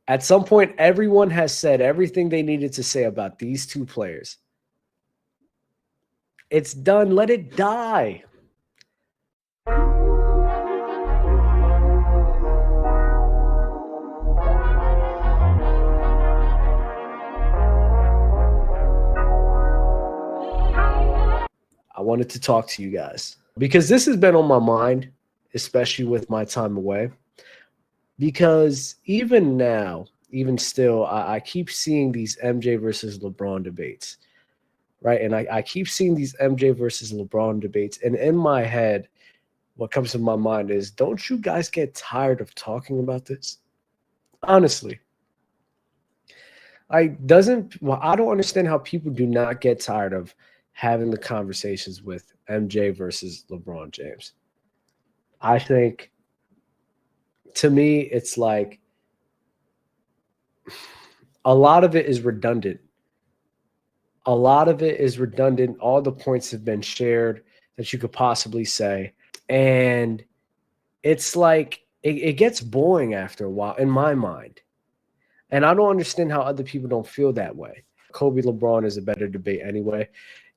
At some point, everyone has said everything they needed to say about these two players. It's done. Let it die. I wanted to talk to you guys because this has been on my mind, especially with my time away. Because even now, even still, I keep seeing these MJ versus LeBron debates, right? And I keep seeing these MJ versus LeBron debates. And in my head, what comes to my mind is, don't you guys get tired of talking about this? Honestly. I don't understand how people do not get tired of having the conversations with MJ versus LeBron James. I think, to me, it's like a lot of it is redundant. A lot of it is redundant. All the points have been shared that you could possibly say. And it's like it gets boring after a while in my mind. And I don't understand how other people don't feel that way. Kobe LeBron is a better debate anyway.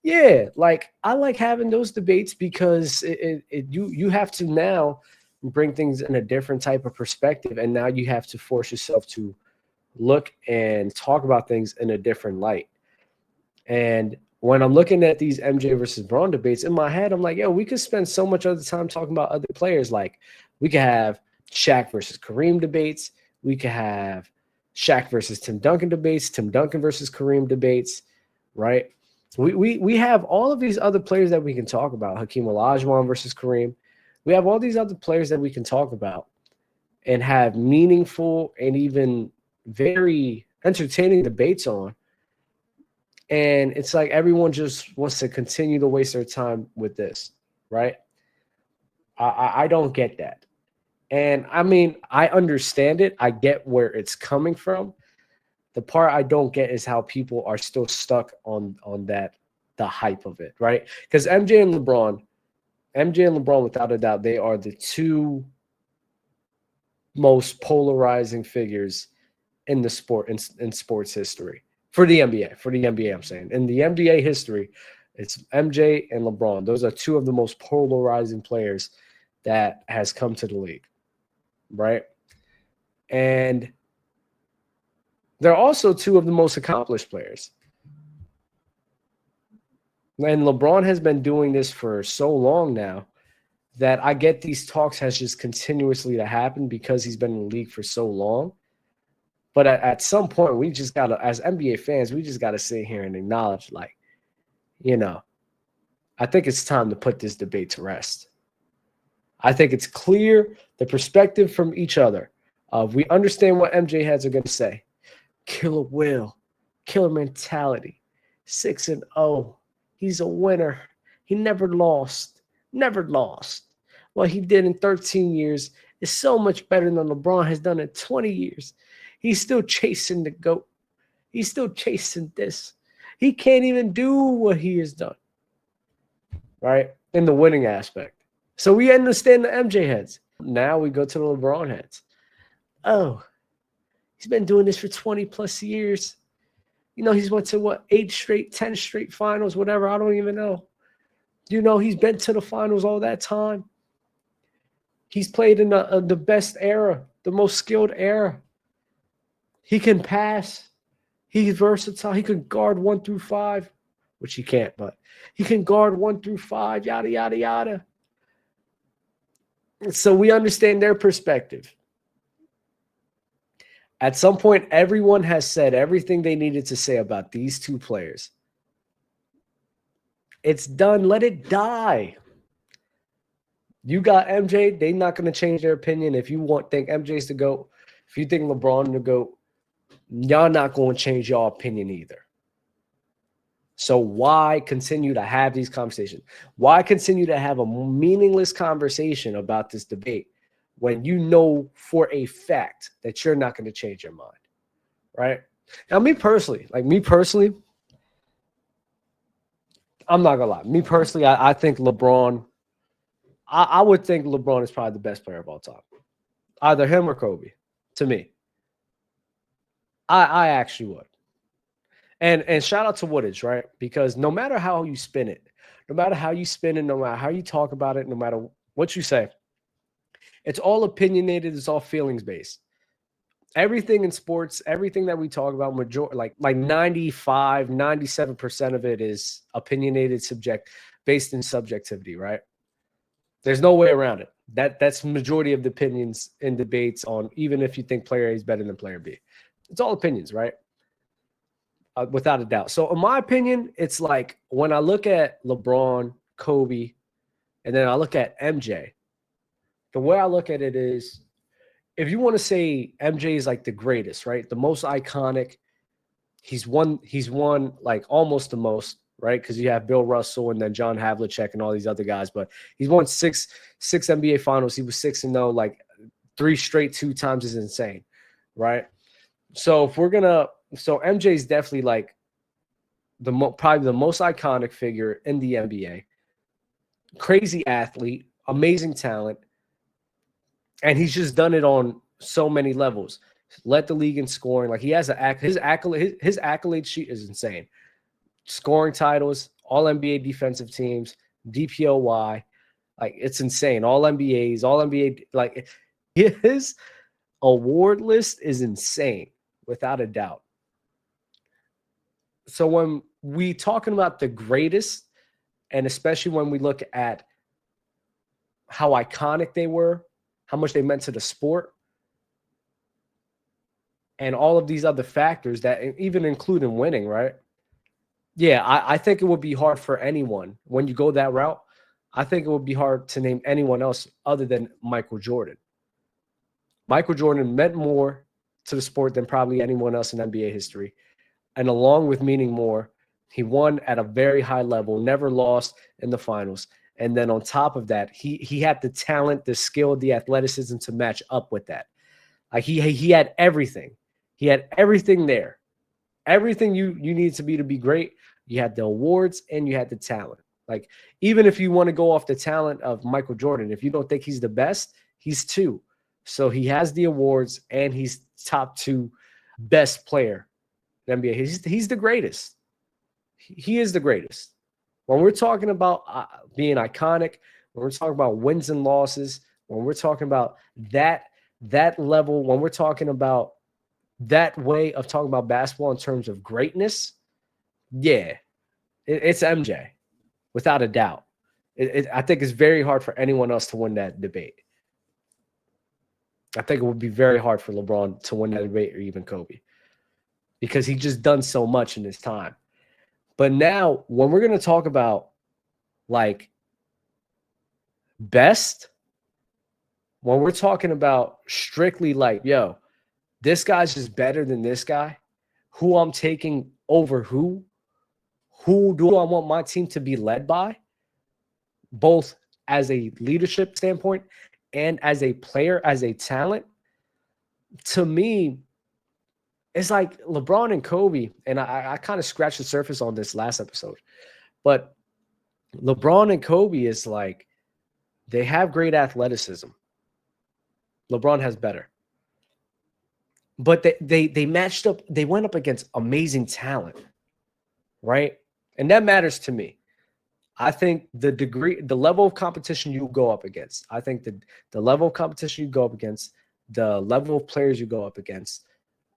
Yeah, like I like having those debates because you have to now bring things in a different type of perspective, and now you have to force yourself to look and talk about things in a different light. And when I'm looking at these MJ versus Braun debates in my head, I'm like, yo, we could spend so much other time talking about other players. Like we could have Shaq versus Kareem debates. We could have Shaq versus Tim Duncan debates, Tim Duncan versus Kareem debates, right? We have all of these other players that we can talk about. Hakeem Olajuwon versus Kareem. We have all these other players that we can talk about and have meaningful and even very entertaining debates on. And it's like everyone just wants to continue to waste their time with this, right? I don't get that. And I mean, I understand it. I get where it's coming from. The part I don't get is how people are still stuck on that, the hype of it, right? Because MJ and LeBron, without a doubt, they are the two most polarizing figures in the sport in sports history for the NBA. For the NBA, I'm saying in the NBA history, it's MJ and LeBron. Those are two of the most polarizing players that has come to the league, right? And they're also two of the most accomplished players. And LeBron has been doing this for so long now that I get these talks has just continuously to happen because he's been in the league for so long. But at some point, we just got to, as NBA fans, we just got to sit here and acknowledge, like, I think it's time to put this debate to rest. I think it's clear the perspective from each other. We understand what MJ heads are going to say. Killer will, killer mentality, 6-0. He's a winner. He never lost. Never lost. What he did in 13 years is so much better than LeBron has done in 20 years. He's still chasing the GOAT. He's still chasing this. He can't even do what he has done, right, in the winning aspect. So we understand the MJ heads. Now we go to the LeBron heads. Oh, he's been doing this for 20 plus years. He's went to what, 8 straight, 10 straight finals, whatever. I don't even know. He's been to the finals all that time. He's played in the best era, the most skilled era. He can pass. He's versatile. He can guard 1 through 5, which he can't, but he can guard 1 through 5, yada, yada, yada. So we understand their perspective. At some point, everyone has said everything they needed to say about these two players. It's done. Let it die. You got MJ. They're not going to change their opinion. If you think MJ's the GOAT, if you think LeBron the GOAT, y'all not going to change your opinion either. So why continue to have these conversations? Why continue to have a meaningless conversation about this debate when you know for a fact that you're not going to change your mind, right? Now, me personally, I'm not going to lie. Me personally, I think LeBron, I would think LeBron is probably the best player of all time. Either him or Kobe, to me. I actually would. And shout out to Woodage, right? Because no matter how you spin it, no matter how you spin it, no matter how you talk about it, no matter what you say, it's all opinionated, it's all feelings based. Everything in sports, everything that we talk about, like 95, 97% of it is opinionated, based in subjectivity, right? There's no way around it. That's the majority of the opinions in debates on, even if you think player A is better than player B. It's all opinions, right? Without a doubt. So in my opinion, it's like when I look at LeBron, Kobe, and then I look at MJ, the way I look at it is, if you want to say MJ is like the greatest, right? The most iconic, he's won like almost the most, right? Because you have Bill Russell and then John Havlicek and all these other guys, but he's won six NBA finals. He was 6-0, like 3 straight 2 times is insane, right? So so MJ is definitely like probably the most iconic figure in the NBA. Crazy athlete, amazing talent, and he's just done it on so many levels. Led the league in scoring. Like he has his accolade sheet is insane. Scoring titles, All NBA defensive teams, DPOY, like it's insane. All NBAs, All NBA. Like his award list is insane, without a doubt. So when we talking about the greatest, and especially when we look at how iconic they were, how much they meant to the sport, and all of these other factors that even including winning, right? Yeah, I think it would be hard for anyone when you go that route. I think it would be hard to name anyone else other than Michael Jordan. Michael Jordan meant more to the sport than probably anyone else in NBA history. And along with meaning more, he won at a very high level, never lost in the finals. And then on top of that, he had the talent, the skill, the athleticism to match up with that. Like he had everything. He had everything there. Everything you need to be great. You had the awards and you had the talent. Like even if you want to go off the talent of Michael Jordan, if you don't think he's the best, he's 2. So he has the awards and he's top 2 best player in the NBA. He's the greatest. He is the greatest. When we're talking about being iconic, when we're talking about wins and losses, when we're talking about that level, when we're talking about that way of talking about basketball in terms of greatness, yeah, it's MJ, without a doubt. I think it's very hard for anyone else to win that debate. I think it would be very hard for LeBron to win that debate, or even Kobe, because he just done so much in his time. But now, when we're going to talk about like best, when we're talking about strictly like, yo, this guy's just better than this guy, who I'm taking over who do I want my team to be led by, both as a leadership standpoint and as a player, as a talent, to me, it's like LeBron and Kobe, and I kind of scratched the surface on this last episode, but LeBron and Kobe is like, they have great athleticism. LeBron has better. But they matched up, they went up against amazing talent, right? And that matters to me. I think the level of competition you go up against, I think the level of competition you go up against, the level of players you go up against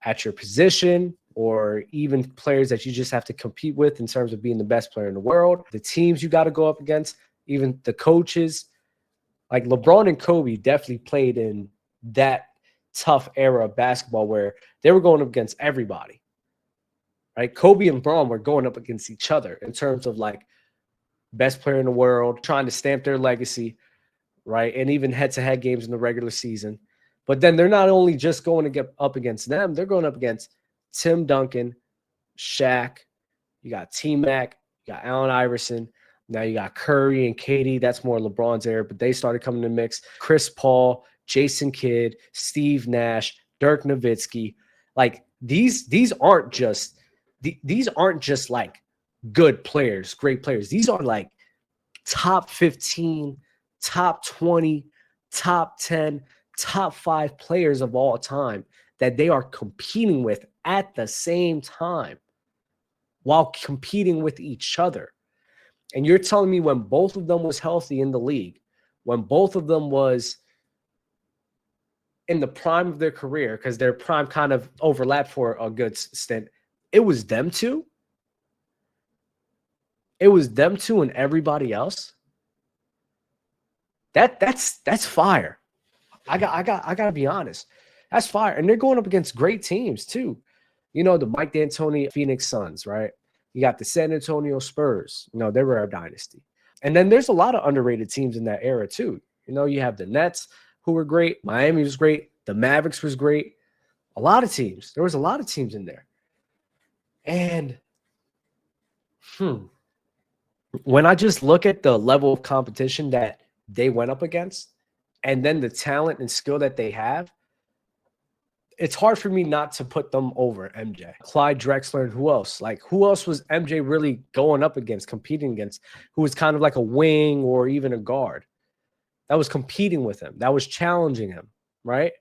at your position, or even players that you just have to compete with in terms of being the best player in the world, the teams you got to go up against, even the coaches. Like LeBron and Kobe definitely played in that tough era of basketball where they were going up against everybody, right? Kobe and LeBron were going up against each other in terms of like best player in the world, trying to stamp their legacy, right? And even head-to-head games in the regular season. But then they're not only just going to get up against them, they're going up against Tim Duncan, Shaq, you got T-Mac, you got Allen Iverson, now you got Curry and KD. That's more LeBron's era, but they started coming to the mix. Chris Paul, Jason Kidd, Steve Nash, Dirk Nowitzki. Like these aren't just like good players, great players. These are like top 15, top 20, top 10, top 5 players of all time that they are competing with at the same time while competing with each other. And you're telling me when both of them was healthy in the league, when both of them was in the prime of their career, because their prime kind of overlapped for a good stint, it was them two? It was them two and everybody else? That's fire. I gotta be honest. That's fire. And they're going up against great teams too. You know, the Mike D'Antoni Phoenix Suns, right? You got the San Antonio Spurs. You know, they were a dynasty. And then there's a lot of underrated teams in that era too. You know, you have the Nets, who were great. Miami was great. The Mavericks was great. A lot of teams. There was a lot of teams in there. And when I just look at the level of competition that they went up against, and then the talent and skill that they have, it's hard for me not to put them over MJ. Clyde Drexler and who else? Like, who else was MJ really going up against, competing against, who was kind of like a wing or even a guard that was competing with him, that was challenging him, right?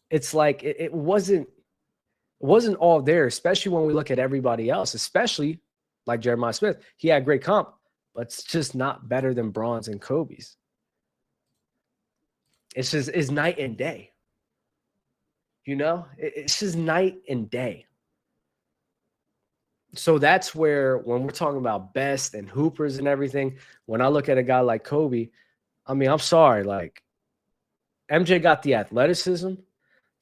It's like it wasn't all there, especially when we look at everybody else, especially like Jeremiah Smith. He had great comp, but it's just not better than Bron's and Kobe's. It's night and day. You know, it's just night and day. So that's where, when we're talking about best and hoopers and everything, when I look at a guy like Kobe, I mean, I'm sorry, like, MJ got the athleticism.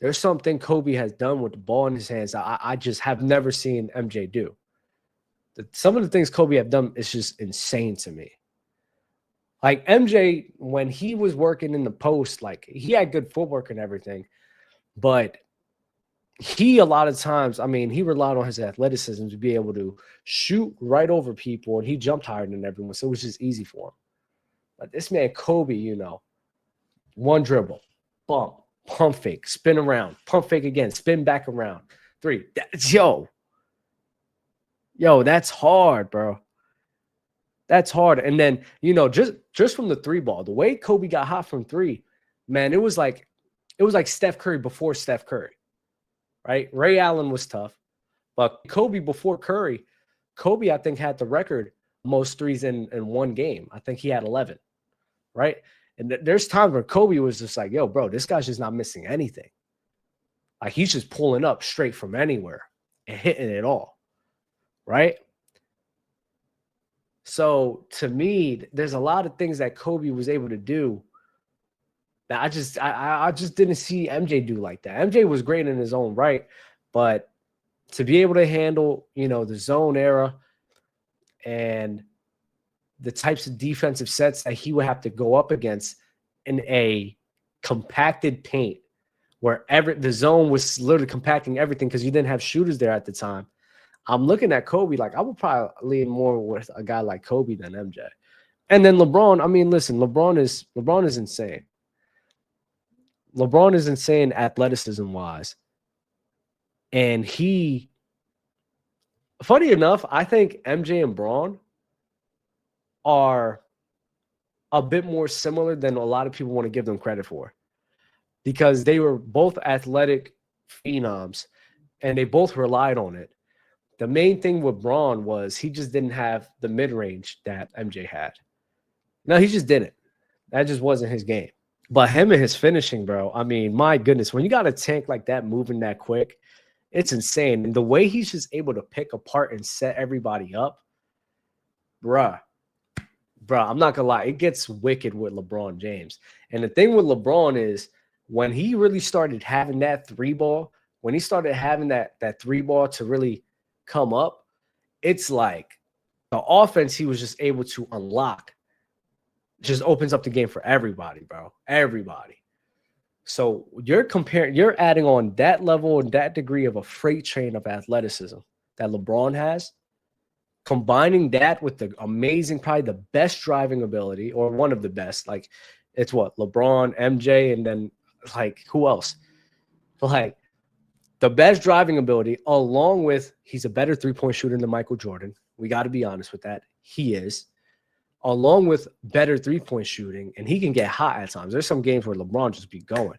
There's something Kobe has done with the ball in his hands I just have never seen MJ do. Some of the things Kobe have done is just insane to me. Like, MJ, when he was working in the post, like, he had good footwork and everything, but he, a lot of times, I mean, he relied on his athleticism to be able to shoot right over people, and he jumped higher than everyone, so it was just easy for him. But this man, Kobe, you know, one dribble, bump, pump fake, spin around, pump fake again, spin back around, three. Yo, that's hard, bro. That's hard. And then, you know, just from the three ball, the way Kobe got hot from three, man, it was like Steph Curry before Steph Curry, right? Ray Allen was tough, but Kobe before Curry, Kobe, I think, had the record most threes in one game. I think he had 11, right? And there's times where Kobe was just like, yo, bro, this guy's just not missing anything. Like, he's just pulling up straight from anywhere and hitting it all, right? So to me, there's a lot of things that Kobe was able to do that I just didn't see MJ do like that. MJ was great in his own right, but to be able to handle, you know, the zone era and the types of defensive sets that he would have to go up against in a compacted paint where the zone was literally compacting everything because you didn't have shooters there at the time. I'm looking at Kobe like I would probably lean more with a guy like Kobe than MJ. And then LeBron, I mean, listen, LeBron is insane. LeBron is insane athleticism-wise. And funny enough, I think MJ and Bron are a bit more similar than a lot of people want to give them credit for, because they were both athletic phenoms and they both relied on it. The main thing with Bron was he just didn't have the mid-range that MJ had. No, he just didn't. That just wasn't his game. But him and his finishing, bro, I mean, my goodness, when you got a tank like that moving that quick, it's insane. And the way he's just able to pick apart and set everybody up, bruh, I'm not going to lie. It gets wicked with LeBron James. And the thing with LeBron is when he really started having that three ball, when he started having that three ball to really come up, it's like the offense he was just able to unlock just opens up the game for everybody, bro. Everybody. So you're adding on that level and that degree of a freight train of athleticism that LeBron has, combining that with the amazing, probably the best driving ability, or one of the best. Like, it's what, LeBron, MJ, and then like who else? Like, the best driving ability, along with he's a better three-point shooter than Michael Jordan. We got to be honest with that. He is. Along with better three-point shooting, and he can get hot at times. There's some games where LeBron just be going.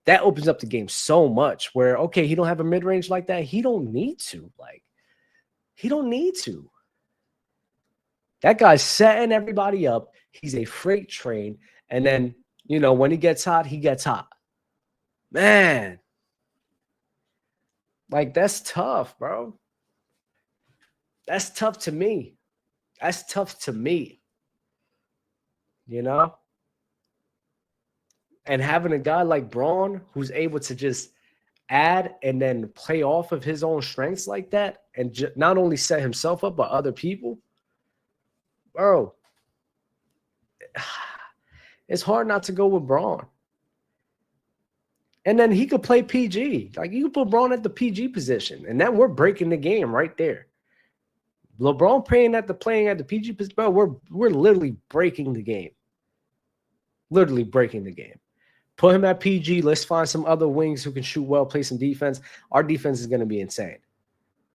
that opens up the game so much where, okay, he don't have a mid-range like that. He don't need to. Like, he don't need to. That guy's setting everybody up. He's a freight train. And then, you know, when he gets hot, he gets hot. Man. Like, that's tough, bro. That's tough to me. That's tough to me. You know? And having a guy like Braun who's able to just add and then play off of his own strengths like that and not only set himself up, but other people, bro, it's hard not to go with Braun. And then he could play PG. Like, you could put Braun at the PG position, and then we're breaking the game right there. LeBron playing at the PG position, bro, we're literally breaking the game. Literally breaking the game. Put him at PG. Let's find some other wings who can shoot well, play some defense. Our defense is going to be insane.